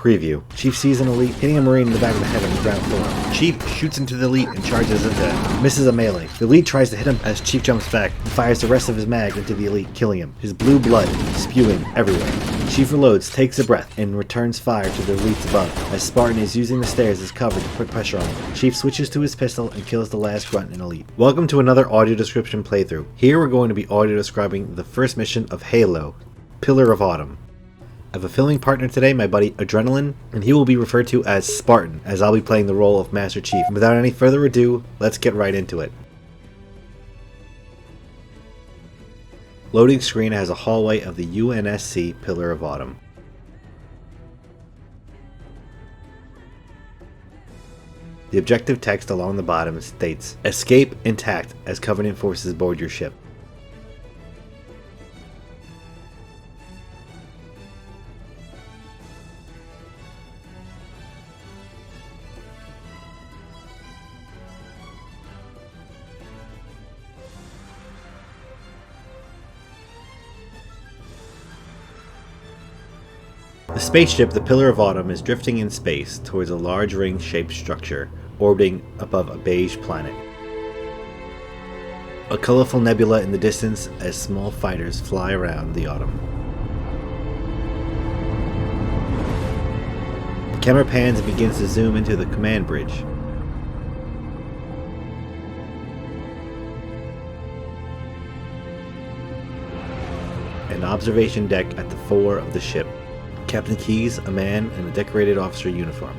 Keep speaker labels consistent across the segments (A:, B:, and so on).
A: Preview. Chief sees an elite, hitting a Marine in the back of the head on the ground floor. Chief shoots into the elite and charges into it. Misses a melee. The elite tries to hit him as Chief jumps back and fires the rest of his mag into the elite, killing him. His blue blood spewing everywhere. Chief reloads, takes a breath, and returns fire to the elites above, as Spartan is using the stairs as cover to put pressure on him. Chief switches to his pistol and kills the last grunt and elite. Welcome to another audio description playthrough. Here we're going to be audio describing the first mission of Halo, Pillar of Autumn. I have a filming partner today, my buddy Adrenaline, and he will be referred to as Spartan, as I'll be playing the role of Master Chief. Without any further ado, let's get right into it. Loading screen has a hallway of the UNSC Pillar of Autumn. The objective text along the bottom states, "Escape intact as Covenant forces board your ship." The spaceship, the Pillar of Autumn, is drifting in space towards a large ring-shaped structure orbiting above a beige planet. A colorful nebula in the distance as small fighters fly around the Autumn. The camera pans and begins to zoom into the command bridge. An observation deck at the fore of the ship. Captain Keyes, a man in a decorated officer uniform.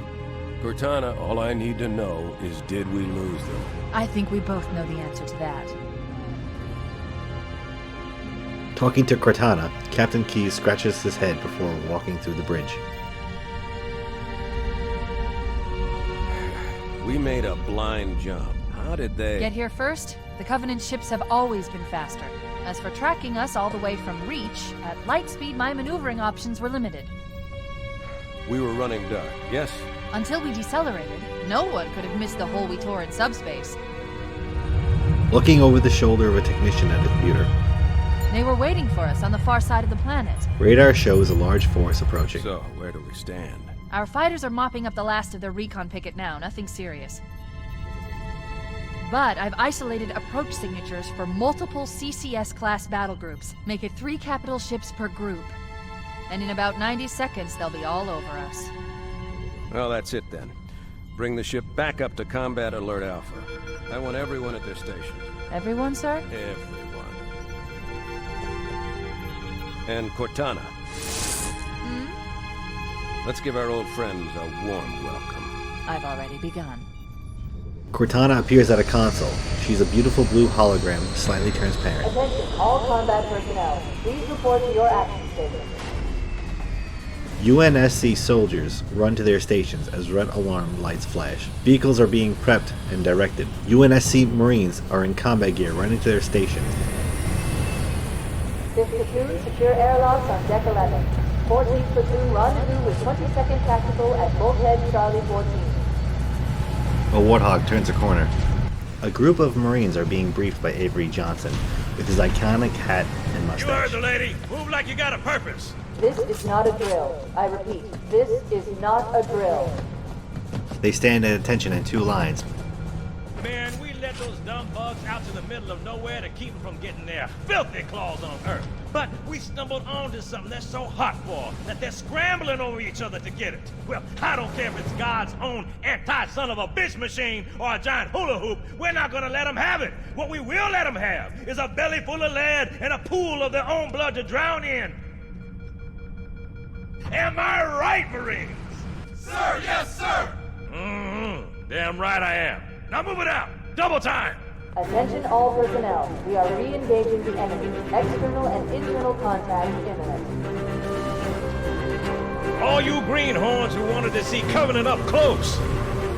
B: Cortana, all I need to know is, did we lose them?
C: I think we both know the answer to that.
A: Talking to Cortana, Captain Keyes scratches his head before walking through the bridge.
B: We made a blind jump. How did they...
C: Get here first? The Covenant ships have always been faster. As for tracking us all the way from Reach, at light speed my maneuvering options were limited.
B: We were running dark, yes?
C: Until we decelerated, no one could have missed the hole we tore in subspace.
A: Looking over the shoulder of a technician at a computer.
C: They were waiting for us on the far side of the planet.
A: Radar shows a large force approaching.
B: So, where do we stand?
C: Our fighters are mopping up the last of their recon picket now, nothing serious. But I've isolated approach signatures for multiple CCS-class battle groups. Make it 3 capital ships per group. And in about 90 seconds, they'll be all over us.
B: Well, that's it then. Bring the ship back up to Combat Alert Alpha. I want everyone at their stations.
C: Everyone, sir?
B: Everyone. And Cortana. Let's give our old friends a warm welcome.
C: I've already begun.
A: Cortana appears at a console. She's a beautiful blue hologram, slightly transparent.
D: Attention, all combat personnel. Please report to your action stations.
A: UNSC soldiers run to their stations as red alarm lights flash. Vehicles are being prepped and directed. UNSC Marines are in combat gear running to their stations.
D: 5th Platoon, secure airlocks on Deck 11. 14th Platoon, rendezvous with 22nd Tactical at Bulkhead Charlie 14.
A: A warthog turns a corner. A group of Marines are being briefed by Avery Johnson with his iconic hat and mustache.
E: You heard the lady. Move like you got a purpose.
D: This is not a drill. I repeat, this is not a drill.
A: They stand at attention in 2 lines.
E: Man, we let those dumb bugs out to the middle of nowhere to keep them from getting their filthy claws on Earth. But we stumbled onto something that's so hot for them that they're scrambling over each other to get it. Well, I don't care if it's God's own anti-son of a bitch machine or a giant hula hoop. We're not gonna let them have it. What we will let them have is a belly full of lead and a pool of their own blood to drown in. Am I right, Marines?
F: Sir, yes, sir!
E: Damn right I am. Now move it out. Double time.
D: Attention all personnel. We are re-engaging the enemy. External and internal contact imminent.
E: All you greenhorns who wanted to see Covenant up close,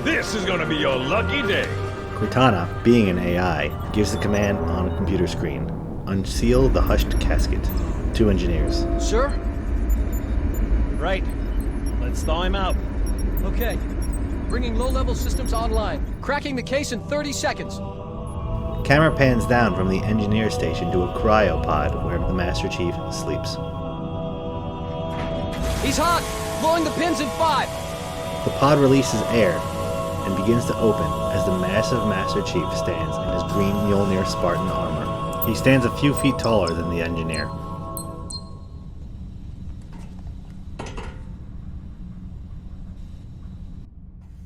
E: this is gonna be your lucky day.
A: Cortana, being an AI, gives the command on a computer screen. Unseal the hushed casket. 2 engineers.
G: Sir? Right. Let's thaw him out. Okay. Bringing low-level systems online. Cracking the case in 30 seconds.
A: Camera pans down from the engineer station to a cryopod where the Master Chief sleeps.
G: He's hot! Blowing the pins in 5!
A: The pod releases air and begins to open as the massive Master Chief stands in his green Mjolnir Spartan armor. He stands a few feet taller than the engineer.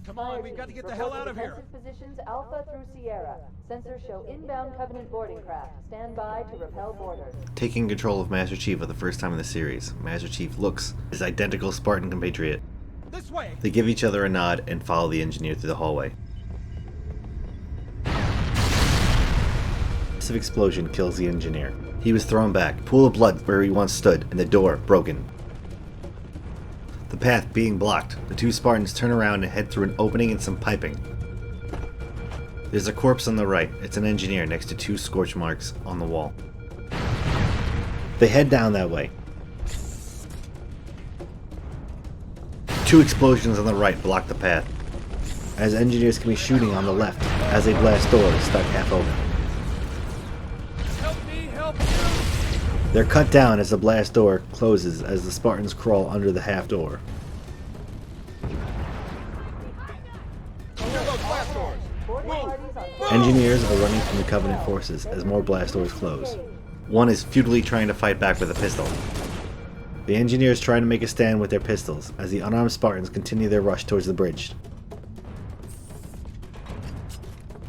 G: Come on, we've got to get the hell out of here!
D: Defensive positions Alpha through Sierra. Sensors show inbound Covenant boarding craft. Stand by to repel boarders.
A: Taking control of Master Chief for the first time in the series, Master Chief looks at his identical Spartan compatriot.
G: This way!
A: They give each other a nod and follow the engineer through the hallway. A massive explosion kills the engineer. He was thrown back, pool of blood where he once stood, and the door broken. The path being blocked, the two Spartans turn around and head through an opening in some piping. There's a corpse on the right. It's an engineer next to two scorch marks on the wall. They head down that way. Two explosions on the right block the path, as engineers can be shooting on the left as a blast door is stuck half open.
G: Help me, help you!
A: They're cut down as the blast door closes as the Spartans crawl under the half door. Engineers are running from the Covenant forces as more blast doors close. One is futilely trying to fight back with a pistol. The engineers try to make a stand with their pistols as the unarmed Spartans continue their rush towards the bridge.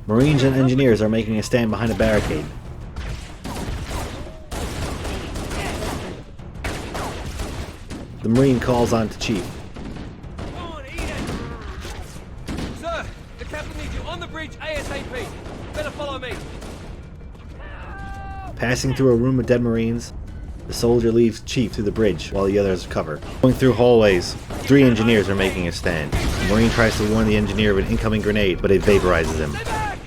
A: Marines and engineers are making a stand behind a barricade. The Marine calls on to Chief.
G: Come on, eat it! Sir, the captain needs you on the bridge ASAP. Better follow me.
A: Passing through a room of dead Marines, the soldier leaves Chief through the bridge while the others cover. Going through hallways, 3 engineers are making a stand. The Marine tries to warn the engineer of an incoming grenade, but it vaporizes him.
G: Stay back!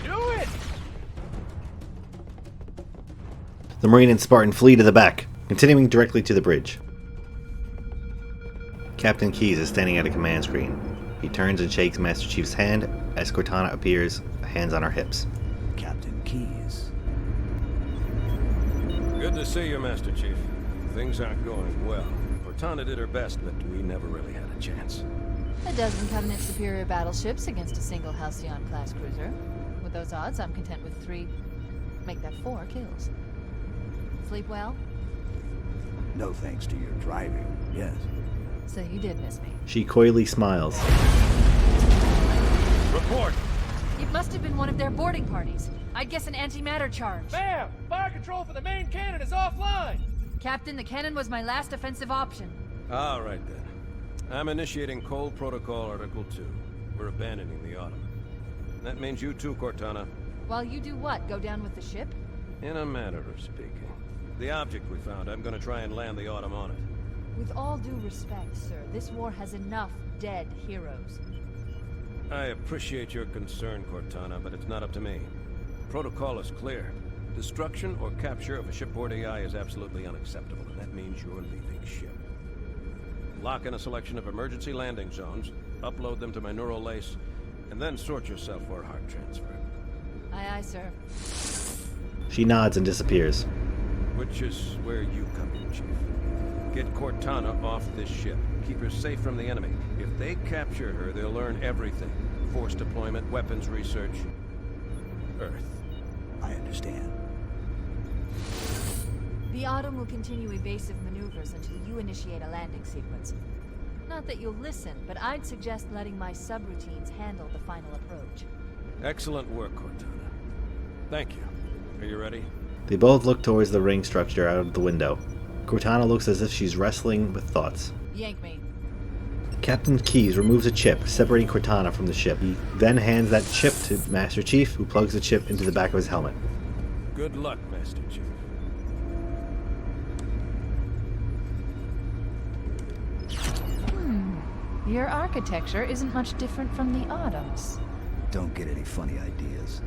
G: Do it!
A: The Marine and Spartan flee to the back, continuing directly to the bridge. Captain Keyes is standing at a command screen. He turns and shakes Master Chief's hand as Cortana appears, hands on her hips.
H: Captain Keyes.
B: Good to see you, Master Chief. Things aren't going well. Cortana did her best, but we never really had a chance.
C: A dozen Covenant superior battleships against a single Halcyon-class cruiser. With those odds, I'm content with 3, make that 4 kills. Sleep well?
H: No thanks to your driving, yes.
C: So you did miss me.
A: She coyly smiles.
E: Report!
C: It must have been one of their boarding parties. I'd guess an antimatter charge.
G: Bam! Fire control for the main cannon is offline!
C: Captain, the cannon was my last offensive option.
B: All right, then. I'm initiating Cold Protocol Article 2. We're abandoning the Autumn. That means you too, Cortana.
C: While you do what? Go down with the ship?
B: In a manner of speaking. The object we found, I'm gonna try and land the Autumn on it.
C: With all due respect, sir, this war has enough dead heroes.
B: I appreciate your concern, Cortana, but it's not up to me. Protocol is clear. Destruction or capture of a shipboard AI is absolutely unacceptable, and that means you're leaving ship. Lock in a selection of emergency landing zones, upload them to my neural lace, and then sort yourself for a heart transfer.
C: Aye, aye, sir.
A: She nods and disappears.
B: Which is where you come in, Chief. Get Cortana off this ship. Keep her safe from the enemy. If they capture her, they'll learn everything. Force deployment, weapons research. Earth.
H: I understand.
C: The Autumn will continue evasive maneuvers until you initiate a landing sequence. Not that you'll listen, but I'd suggest letting my subroutines handle the final approach.
B: Excellent work, Cortana. Thank you. Are you ready?
A: They both look towards the ring structure out of the window. Cortana looks as if she's wrestling with thoughts.
C: Yank me.
A: Captain Keyes removes a chip, separating Cortana from the ship. He then hands that chip to Master Chief, who plugs the chip into the back of his helmet.
B: Good luck, Master Chief.
C: Your architecture isn't much different from the Autumn's.
H: Don't get any funny ideas.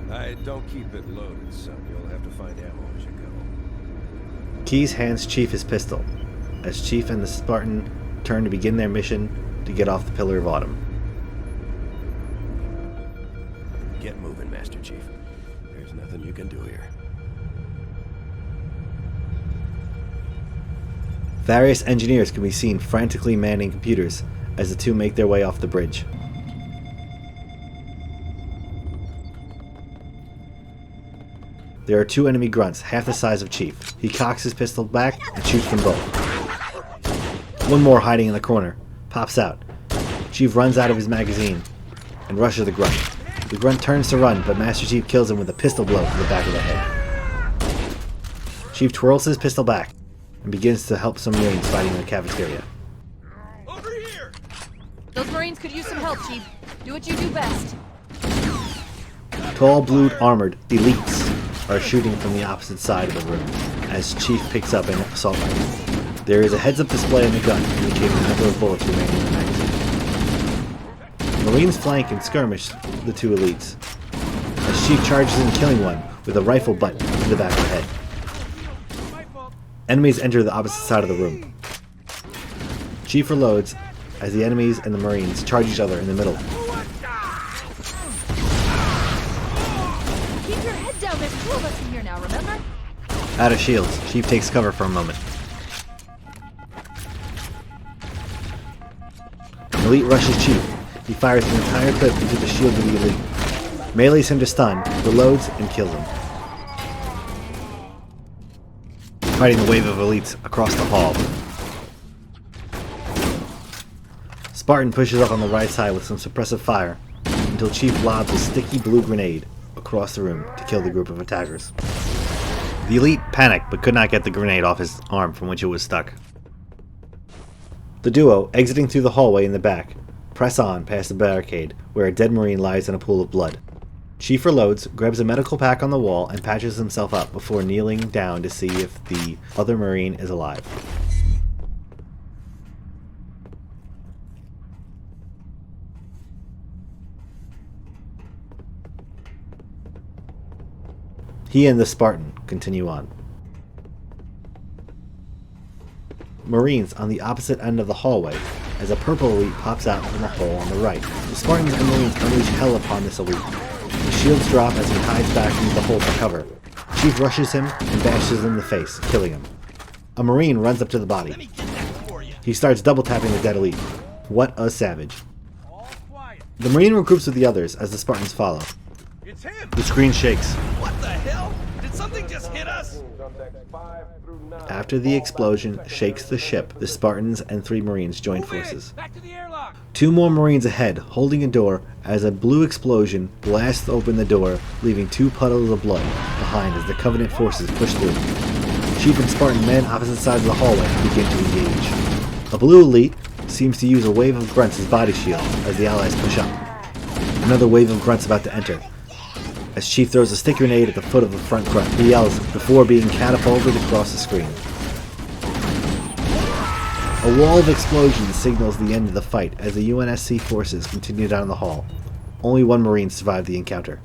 B: I don't keep it loaded, son. You'll have to find ammo as you go.
A: Keyes hands Chief his pistol, as Chief and the Spartan turn to begin their mission to get off the Pillar of Autumn.
B: Get moving, Master Chief. There's nothing you can do here.
A: Various engineers can be seen frantically manning computers as the two make their way off the bridge. There are two enemy grunts, half the size of Chief. He cocks his pistol back and shoots them both. One more hiding in the corner pops out. Chief runs out of his magazine and rushes the grunt. The grunt turns to run, but Master Chief kills him with a pistol blow to the back of the head. Chief twirls his pistol back and begins to help some Marines fighting in the cafeteria.
F: Over here!
C: Those Marines could use some help, Chief. Do what you do best.
A: Tall, blue, armored elites are shooting from the opposite side of the room as Chief picks up an assault rifle. There is a heads-up display on the gun indicating the number of bullets remaining in the magazine. Marines flank and skirmish the two elites as Chief charges in, killing one with a rifle butt to the back of the head. Enemies enter the opposite side of the room. Chief reloads as the enemies and the Marines charge each other in the middle.
C: Keep your head down. There's two of us in here now, remember?
A: Out of shields, Chief takes cover for a moment. An elite rushes Chief. He fires an entire clip into the shield of the elite, melees him to stun, reloads, and kills him. Fighting the wave of elites across the hall. Spartan pushes up on the right side with some suppressive fire until Chief lobs a sticky blue grenade across the room to kill the group of attackers. The elite panicked but could not get the grenade off his arm from which it was stuck. The duo, exiting through the hallway in the back, press on past the barricade where a dead Marine lies in a pool of blood. Chief reloads, grabs a medical pack on the wall, and patches himself up before kneeling down to see if the other Marine is alive. He and the Spartan continue on. Marines on the opposite end of the hallway as a purple elite pops out from the hole on the right. The Spartans and Marines unleash hell upon this elite. The shields drop as he hides back into the hole for cover. Chief rushes him and bashes him in the face, killing him. A Marine runs up to the body. He starts double tapping the dead elite. What a savage. The Marine regroups with the others as the Spartans follow.
F: It's him!
A: The screen shakes.
F: What the hell? Did something just hit us?
A: After the explosion shakes the ship, the Spartans and 3 Marines join forces.
E: Back to the airlock!
A: 2 more Marines ahead, holding a door, as a blue explosion blasts open the door, leaving 2 puddles of blood behind as the Covenant forces push through. Chief and Spartan man opposite sides of the hallway begin to engage. A blue elite seems to use a wave of grunts as body shield as the allies push up. Another wave of grunts about to enter. As Chief throws a stick grenade at the foot of the front grunt, he yells before being catapulted across the screen. A wall of explosions signals the end of the fight as the UNSC forces continue down the hall. Only 1 Marine survived the encounter.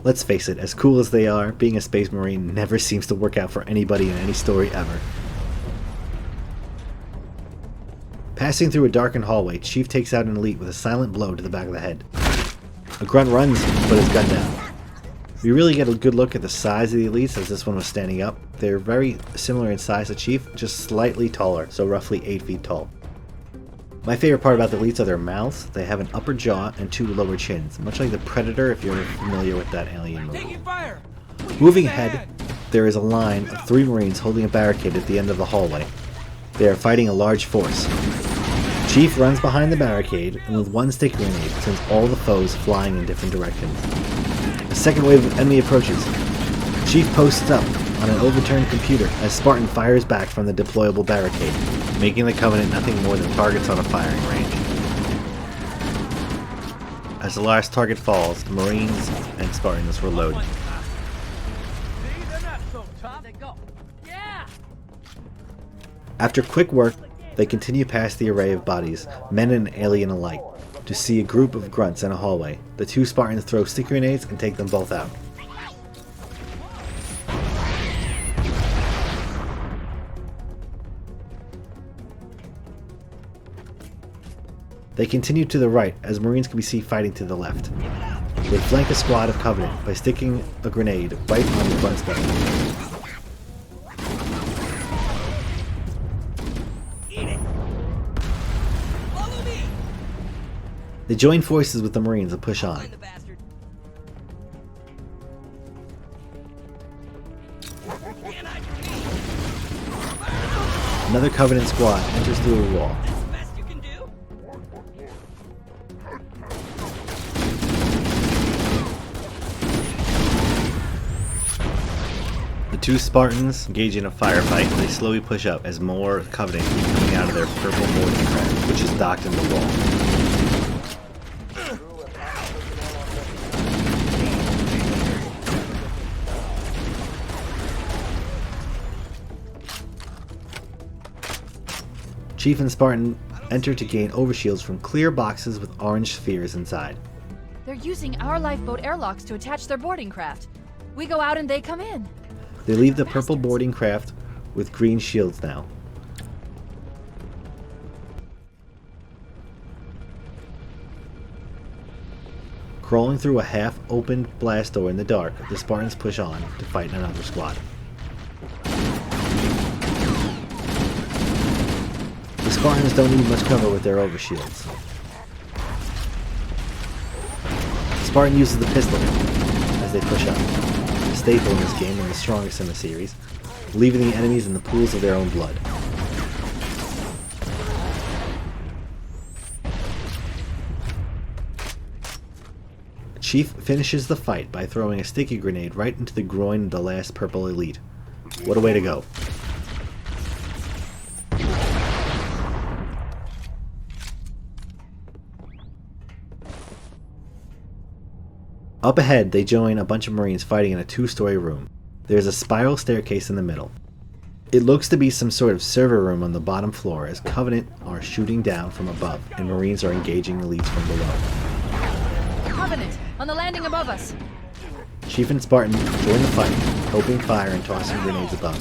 A: Let's face it, as cool as they are, being a Space Marine never seems to work out for anybody in any story ever. Passing through a darkened hallway, Chief takes out an elite with a silent blow to the back of the head. A grunt runs, but is gunned down. We really get a good look at the size of the elites as this one was standing up. They're very similar in size to Chief, just slightly taller, so roughly 8 feet tall. My favorite part about the elites are their mouths. They have an upper jaw and 2 lower chins, much like the Predator if you're familiar with that alien movie.
E: Taking fire!
A: Moving ahead, there is a line of 3 Marines holding a barricade at the end of the hallway. They are fighting a large force. Chief runs behind the barricade and with 1 stick grenade sends all the foes flying in different directions. A second wave of enemy approaches. Chief posts up on an overturned computer as Spartan fires back from the deployable barricade, making the Covenant nothing more than targets on a firing range. As the last target falls, the Marines and Spartans reload. After quick work, they continue past the array of bodies, men and alien alike, to see a group of grunts in a hallway. The 2 Spartans throw stick grenades and take them both out. They continue to the right as Marines can be seen fighting to the left. They flank a squad of Covenant by sticking a grenade right on the grunt's belly. They join forces with the Marines and push on.
F: Find the bastard. Can't hide from me.
A: Another Covenant squad enters through a wall.
F: That's the best you can do?
A: The two Spartans engage in a firefight. They slowly push up as more Covenant keep coming out of their purple boarding craft, which is docked in the wall. Chief and Spartan enter to gain overshields from clear boxes with orange spheres inside.
C: They're using our lifeboat airlocks to attach their boarding craft. We go out and they come in.
A: They leave the purple boarding craft with green shields now. Crawling through a half-opened blast door in the dark, the Spartans push on to fight another squad. The Spartans don't need much cover with their overshields. Spartan uses the pistol as they push up. The staple in this game and the strongest in the series, leaving the enemies in the pools of their own blood. Chief finishes the fight by throwing a sticky grenade right into the groin of the last purple elite. What a way to go. Up ahead, they join a bunch of Marines fighting in a two-story room. There's a spiral staircase in the middle. It looks to be some sort of server room on the bottom floor as Covenant are shooting down from above and Marines are engaging elites from below.
C: Covenant, on the landing above us.
A: Chief and Spartan join the fight, opening fire and tossing grenades above.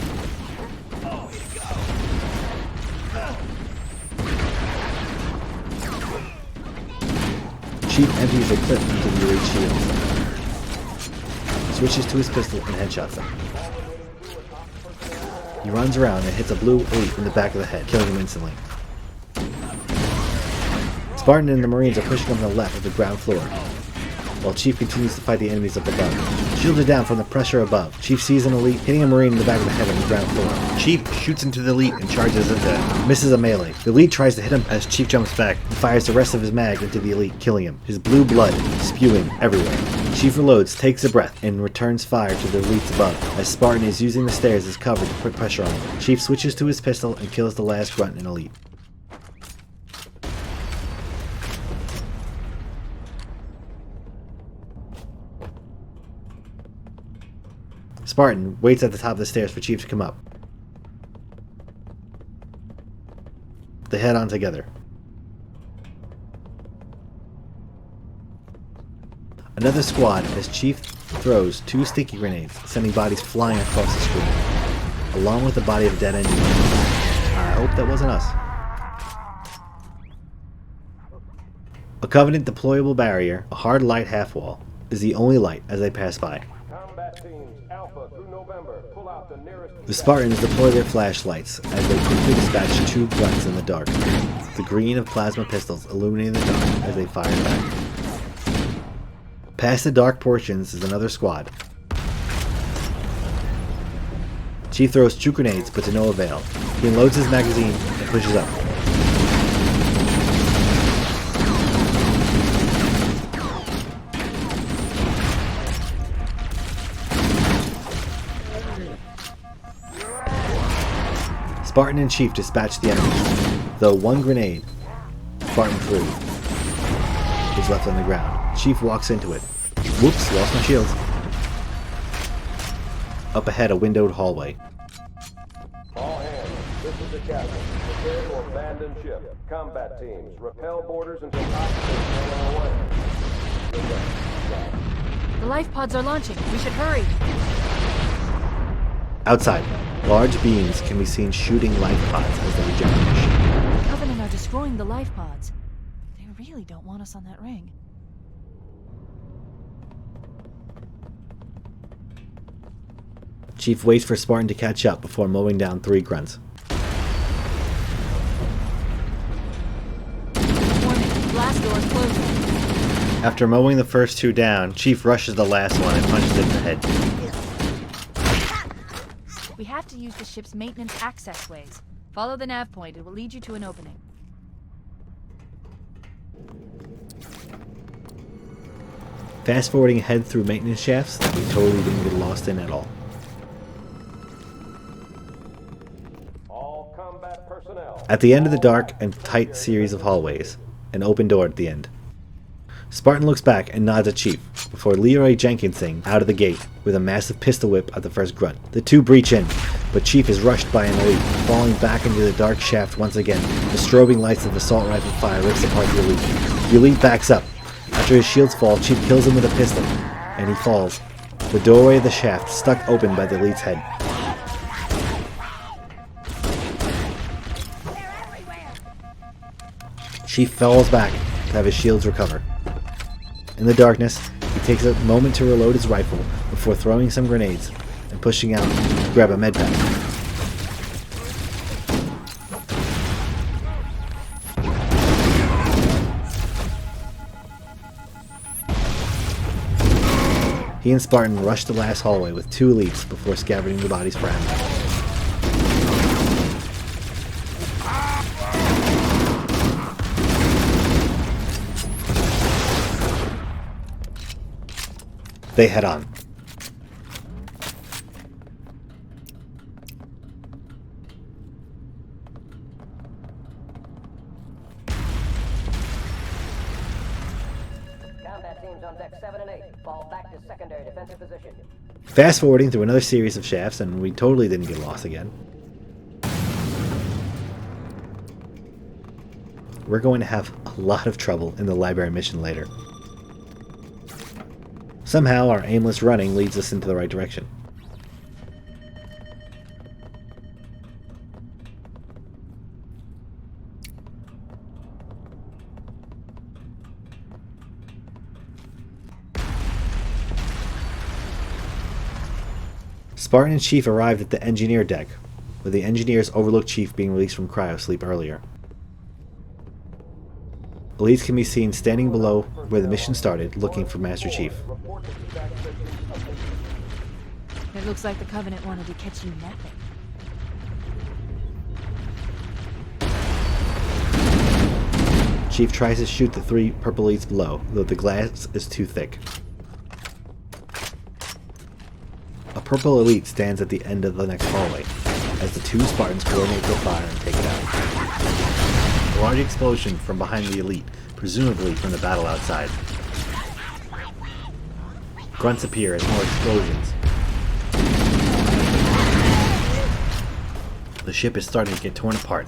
A: Chief empties a clip into the elite shield. Switches to his pistol and headshots them. He runs around and hits a blue elite in the back of the head, killing him instantly. Spartan and the Marines are pushing on the left of the ground floor, while Chief continues to fight the enemies up above. Shielded down from the pressure above, Chief sees an elite, hitting a Marine in the back of the head on the ground floor. Chief shoots into the elite and charges into it. Misses a melee. The elite tries to hit him as Chief jumps back and fires the rest of his mag into the elite, killing him. His blue blood spewing everywhere. Chief reloads, takes a breath, and returns fire to the elites above, as Spartan is using the stairs as cover to put pressure on him. Chief switches to his pistol and kills the last grunt and elite. Spartan waits at the top of the stairs for Chief to come up. They head on together. Another squad as Chief throws two sticky grenades, sending bodies flying across the screen, along with the body of a dead engineer. I hope that wasn't us. A Covenant deployable barrier, a hard light half wall, is the only light as they pass by.
B: Combat teams, Alpha through November, pull out the nearest...
A: The Spartans deploy their flashlights as they quickly dispatch two grunts in the dark, the green of plasma pistols illuminating the dark as they fire back. Past the dark portions is another squad. Chief throws two grenades, but to no avail. He unloads his magazine and pushes up. Spartan and Chief dispatch the enemies, though one grenade Spartan threw is left on the ground. Chief walks into it. Whoops, lost my shields. Up ahead, a windowed hallway.
B: All hands, this is the captain. Prepare to abandon ship. Combat teams, repel borders until hostages are away.
C: The life pods are launching. We should hurry.
A: Outside, large beams can be seen shooting life pods as they eject the ship.
C: The Covenant are destroying the life pods. They really don't want us on that ring.
A: Chief waits for Spartan to catch up before mowing down three grunts.
C: Warning, blast doors closing.
A: After mowing the first two down, Chief rushes the last one and punches it in the head.
C: We have to use the ship's maintenance access ways. Follow the nav point. It will lead you to an opening.
A: Fast forwarding ahead through maintenance shafts that we totally didn't get lost in at all.
B: All combat personnel.
A: At the end of the dark and tight series of hallways, an open door at the end. Spartan looks back and nods at Chief, before Leroy Jenkinsing out of the gate with a massive pistol whip at the first grunt. The two breach in, but Chief is rushed by an elite, falling back into the dark shaft once again. The strobing lights of assault rifle fire rips apart the elite. The elite backs up. After his shields fall, Chief kills him with a pistol, and he falls. The doorway of the shaft stuck open by the elite's head. Chief falls back to have his shields recover. In the darkness, he takes a moment to reload his rifle before throwing some grenades and pushing out to grab a med pack. He and Spartan rush the last hallway with two elites before scavenging the bodies for ammo. They head on.
I: Combat teams on deck 7 and 8. Fall back to secondary defensive position.
A: Fast forwarding through another series of shafts, and we totally didn't get lost again. We're going to have a lot of trouble in the library mission later. Somehow, our aimless running leads us into the right direction. Spartan and Chief arrived at the engineer deck, where the engineers overlooked Chief being released from cryosleep earlier. Elites can be seen standing below where the mission started, looking for Master Chief.
C: It looks like the Covenant wanted to catch you napping.
A: Chief tries to shoot the three purple elites below, though the glass is too thick. A purple elite stands at the end of the next hallway, as the two Spartans coordinate their fire and take it out. A large explosion from behind the elite, presumably from the battle outside. Grunts appear as more explosions. The ship is starting to get torn apart.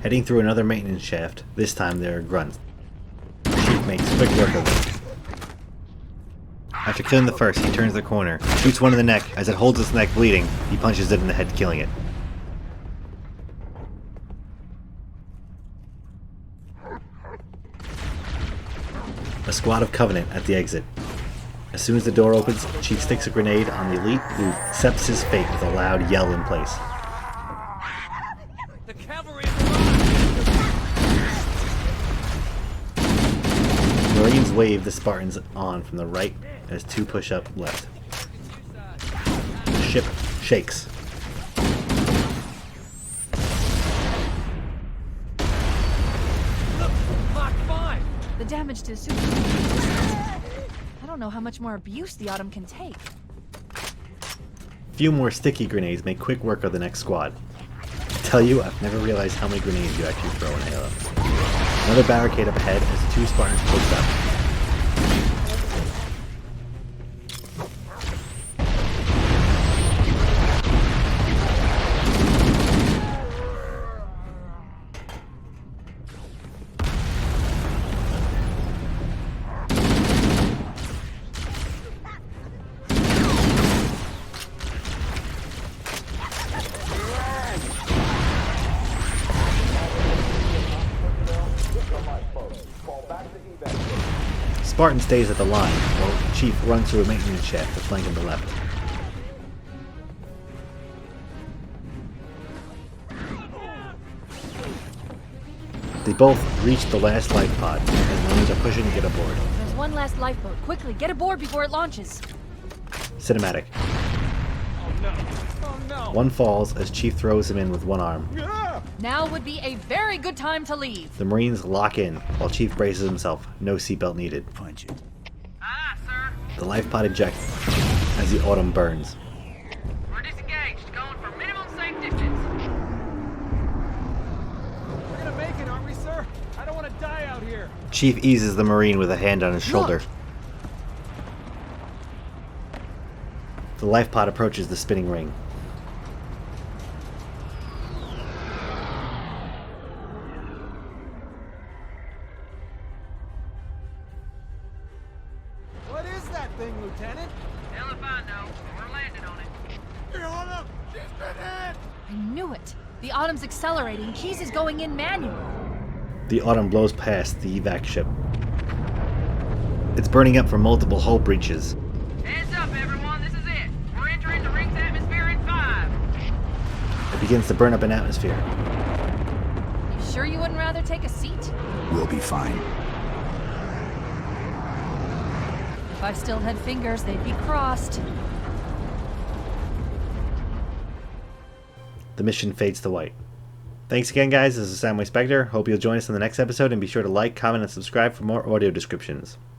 A: Heading through another maintenance shaft, this time there are grunts. Chief makes quick work of it. After killing the first, he turns the corner, shoots one in the neck. As it holds its neck bleeding, he punches it in the head, killing it. A squad of Covenant at the exit. As soon as the door opens, Chief sticks a grenade on the elite, who accepts his fate with a loud yell in place.
E: The cavalry
A: Marines wave the Spartans on from the right as two push up left. The ship shakes.
E: Look, Mach 5!
C: The damage to the suit. I don't know how much more abuse the Autumn can take.
A: A few more sticky grenades make quick work of the next squad. I tell you, I've never realized how many grenades you actually throw in Halo. Another barricade up ahead as the two Spartans push up. Spartan stays at the line, while Chief runs through a maintenance shaft to flank him to the left. They both reach the last life pod, and the Marines are pushing to get aboard.
C: There's one last lifeboat. Quickly, get aboard before it launches.
A: Cinematic.
E: Oh no! Oh no!
A: One falls as Chief throws him in with one arm.
C: Now would be a very good time to leave.
A: The Marines lock in, while Chief braces himself. No seatbelt needed.
H: Punch it.
F: Aye, sir.
A: The life pod ejects as the Autumn burns.
F: We're disengaged, going for minimum safe distance.
G: We're gonna make it, aren't we, sir? I don't want to die out here.
A: Chief eases the Marine with a hand on his shoulder. The life pod approaches the spinning ring.
G: What is that thing, Lieutenant?
F: Hell if I know. We're landing on it.
C: I knew it. The Autumn's accelerating. Keys is going in manual.
A: The Autumn blows past the evac ship. It's burning up from multiple hull breaches.
F: Heads up, everyone. This is it. We're entering the ring's atmosphere in 5.
A: It begins to burn up an atmosphere.
C: You sure you wouldn't rather take a seat?
H: We'll be fine.
C: If I still had fingers, they'd be crossed.
A: The mission fades to white. Thanks again, guys. This is Samway Spectre. Hope you'll join us in the next episode, and be sure to like, comment, and subscribe for more audio descriptions.